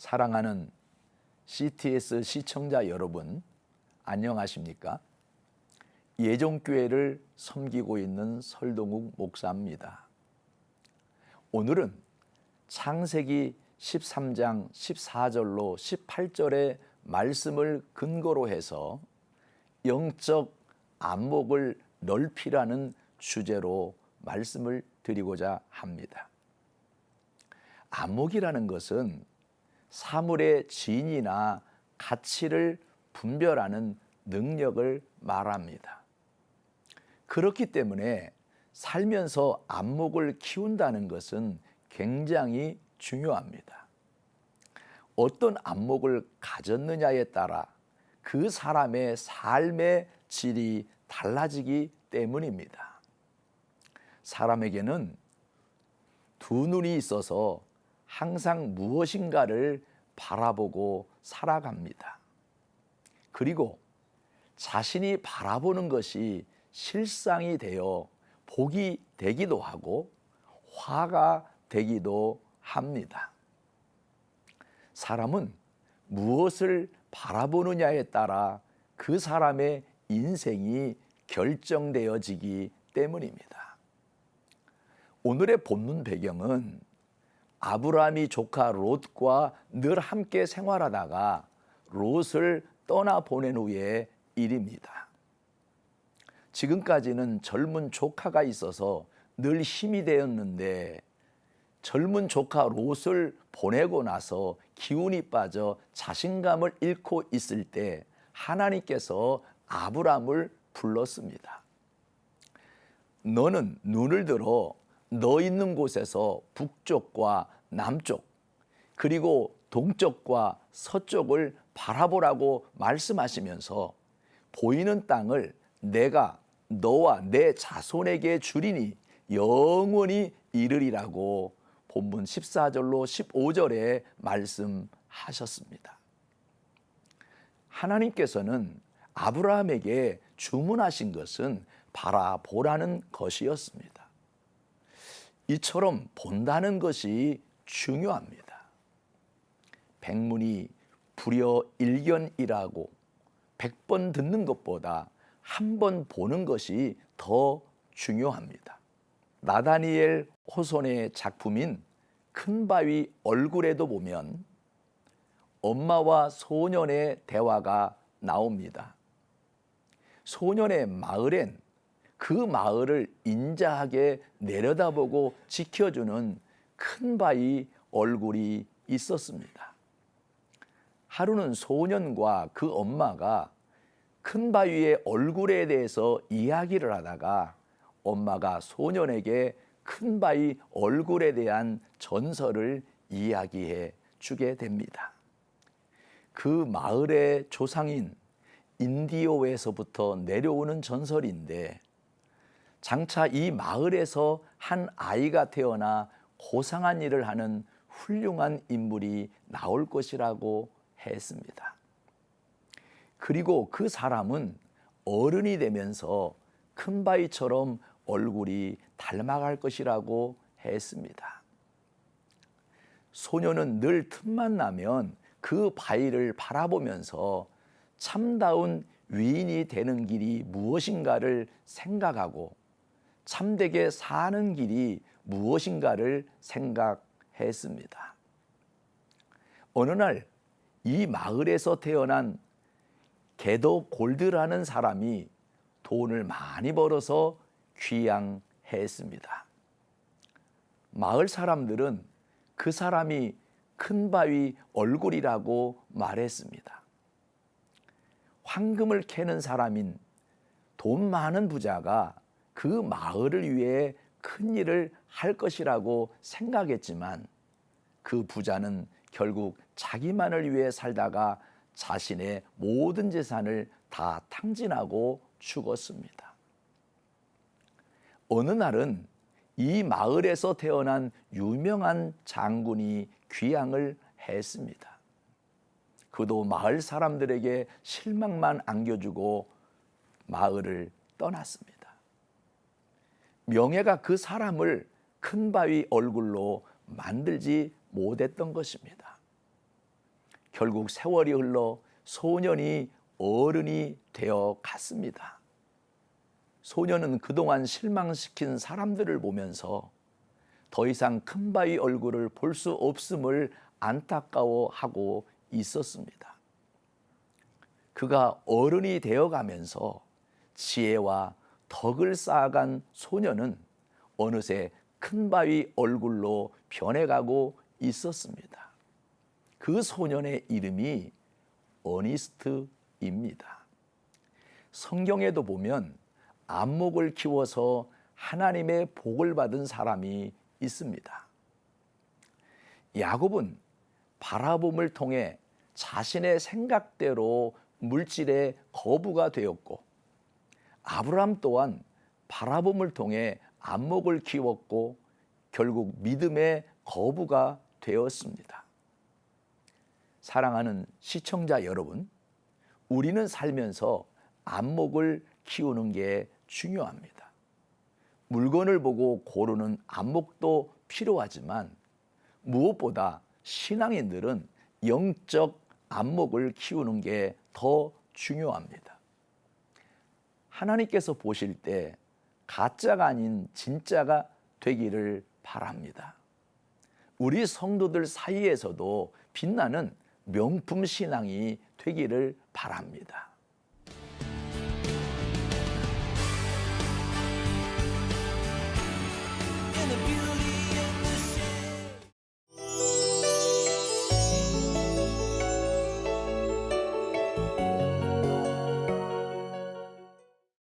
사랑하는 CTS 시청자 여러분, 안녕하십니까? 예종교회를 섬기고 있는 설동욱 목사입니다. 오늘은 창세기 13장 14절로 18절의 말씀을 근거로 해서 영적 안목을 넓히라는 주제로 말씀을 드리고자 합니다. 안목이라는 것은 사물의 진이나 가치를 분별하는 능력을 말합니다. 그렇기 때문에 살면서 안목을 키운다는 것은 굉장히 중요합니다. 어떤 안목을 가졌느냐에 따라 그 사람의 삶의 질이 달라지기 때문입니다. 사람에게는 두 눈이 있어서 항상 무엇인가를 바라보고 살아갑니다. 그리고 자신이 바라보는 것이 실상이 되어 복이 되기도 하고 화가 되기도 합니다. 사람은 무엇을 바라보느냐에 따라 그 사람의 인생이 결정되어지기 때문입니다. 오늘의 본문 배경은 아브라함이 조카 롯과 늘 함께 생활하다가 롯을 떠나보낸 후의 일입니다. 지금까지는 젊은 조카가 있어서 늘 힘이 되었는데 젊은 조카 롯을 보내고 나서 기운이 빠져 자신감을 잃고 있을 때 하나님께서 아브라함을 불렀습니다. 너는 눈을 들어 너 있는 곳에서 북쪽과 남쪽 그리고 동쪽과 서쪽을 바라보라고 말씀하시면서 보이는 땅을 내가 너와 내 자손에게 주리니 영원히 이르리라고 본문 14절로 15절에 말씀하셨습니다. 하나님께서는 아브라함에게 주문하신 것은 바라보라는 것이었습니다. 이처럼 본다는 것이 중요합니다. 백문이 불여일견이라고 100번 듣는 것보다 한 번 보는 것이 더 중요합니다. 나다니엘 호손의 작품인 큰 바위 얼굴에도 보면 엄마와 소년의 대화가 나옵니다. 소년의 마을엔 그 마을을 인자하게 내려다보고 지켜주는 큰 바위 얼굴이 있었습니다. 하루는 소년과 그 엄마가 큰 바위의 얼굴에 대해서 이야기를 하다가 엄마가 소년에게 큰 바위 얼굴에 대한 전설을 이야기해 주게 됩니다. 그 마을의 조상인 인디오에서부터 내려오는 전설인데 장차 이 마을에서 한 아이가 태어나 고상한 일을 하는 훌륭한 인물이 나올 것이라고 했습니다. 그리고 그 사람은 어른이 되면서 큰 바위처럼 얼굴이 닮아갈 것이라고 했습니다. 소녀는 늘 틈만 나면 그 바위를 바라보면서 참다운 위인이 되는 길이 무엇인가를 생각하고 참되게 사는 길이 무엇인가를 생각했습니다. 어느 날 이 마을에서 태어난 게도 골드라는 사람이 돈을 많이 벌어서 귀양했습니다. 마을 사람들은 그 사람이 큰 바위 얼굴이라고 말했습니다. 황금을 캐는 사람인 돈 많은 부자가 그 마을을 위해 큰 일을 할 것이라고 생각했지만 그 부자는 결국 자기만을 위해 살다가 자신의 모든 재산을 다 탕진하고 죽었습니다. 어느 날은 이 마을에서 태어난 유명한 장군이 귀향을 했습니다. 그도 마을 사람들에게 실망만 안겨주고 마을을 떠났습니다. 명예가 그 사람을 큰 바위 얼굴로 만들지 못했던 것입니다. 결국 세월이 흘러 소년이 어른이 되어 갔습니다. 소년은 그동안 실망시킨 사람들을 보면서 더 이상 큰바위 얼굴을 볼 수 없음을 안타까워하고 있었습니다. 그가 어른이 되어가면서 지혜와 덕을 쌓아간 소년은 어느새 큰바위 얼굴로 변해가고 있었습니다. 그 소년의 이름이 어니스트입니다. 성경에도 보면 안목을 키워서 하나님의 복을 받은 사람이 있습니다. 야곱은 바라봄을 통해 자신의 생각대로 물질의 거부가 되었고, 아브라함 또한 바라봄을 통해 안목을 키웠고 결국 믿음의 거부가 되었습니다. 사랑하는 시청자 여러분, 우리는 살면서 안목을 키우는 게 중요합니다. 물건을 보고 고르는 안목도 필요하지만 무엇보다 신앙인들은 영적 안목을 키우는 게 더 중요합니다. 하나님께서 보실 때 가짜가 아닌 진짜가 되기를 바랍니다. 우리 성도들 사이에서도 빛나는 명품 신앙이 되기를 바랍니다.